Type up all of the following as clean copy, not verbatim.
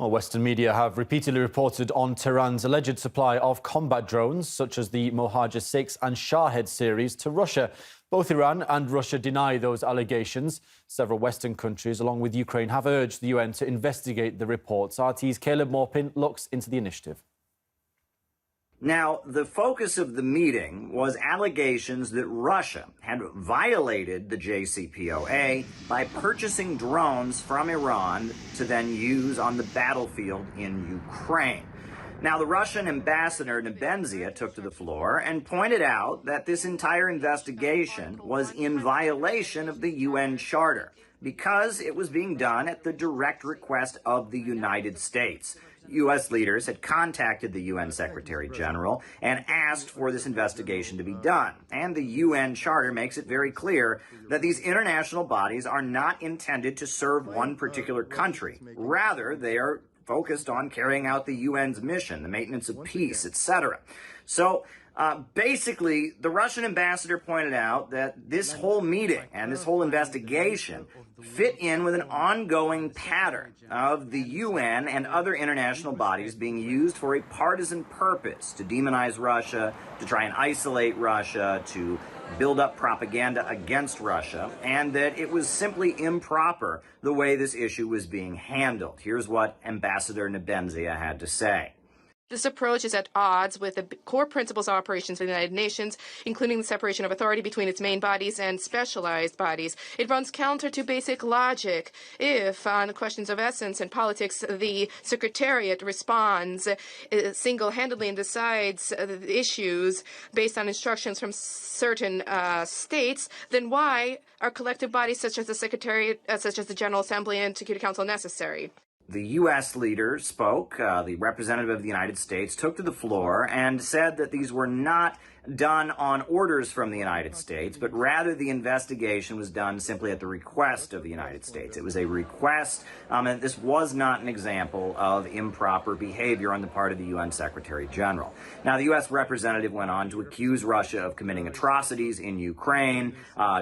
Well, Western media have repeatedly reported on Tehran's alleged supply of combat drones, such as the Mohajer 6 and Shahed series, to Russia. Both Iran and Russia deny those allegations. Several Western countries, along with Ukraine, have urged the UN to investigate the reports. RT's Caleb Morpin looks into the initiative. Now, the focus of the meeting was allegations that Russia had violated the JCPOA by purchasing drones from Iran to then use on the battlefield in Ukraine. Now, the Russian ambassador Nebenzia took to the floor and pointed out that this entire investigation was in violation of the UN Charter because it was being done at the direct request of the United States. U.S. leaders had contacted the UN Secretary General and asked for this investigation to be done. And the UN Charter makes it very clear that these international bodies are not intended to serve one particular country. Rather, they are focused on carrying out the UN's mission, the maintenance of peace, etc. So basically, the Russian ambassador pointed out that this whole meeting and this whole investigation fit in with an ongoing pattern of the UN and other international bodies being used for a partisan purpose, to demonize Russia, to try and isolate Russia, to build up propaganda against Russia, and that it was simply improper the way this issue was being handled. Here's what Ambassador Nebenzia had to say. This approach is at odds with the core principles of operations of the United Nations, including the separation of authority between its main bodies and specialized bodies. It runs counter to basic logic. If, on questions of essence and politics, the Secretariat responds single-handedly and decides the issues based on instructions from certain states, then why are collective bodies such as the Secretariat, such as the General Assembly and Security Council necessary? The U.S. leader spoke, the representative of the United States took to the floor and said that these were not done on orders from the United States, but rather the investigation was done simply at the request of the United States. It was a request, and this was not an example of improper behavior on the part of the UN Secretary General. Now, the U.S. representative went on to accuse Russia of committing atrocities in Ukraine,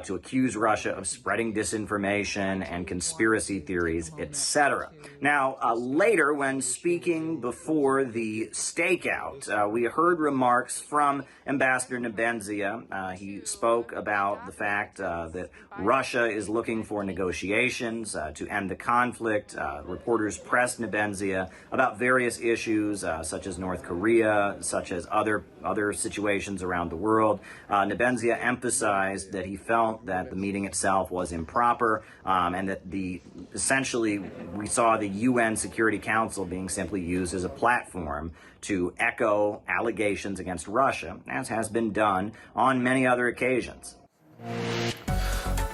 to accuse Russia of spreading disinformation and conspiracy theories, etc. Now, later, when speaking before the stakeout, we heard remarks from Ambassador Nebenzia. He spoke about the fact that Russia is looking for negotiations to end the conflict. Reporters pressed Nebenzia about various issues, such as North Korea, such as other situations around the world. Nebenzia emphasized that he felt that the meeting itself was improper, and that essentially we saw the UN Security Council being simply used as a platform to echo allegations against Russia, as has been done on many other occasions.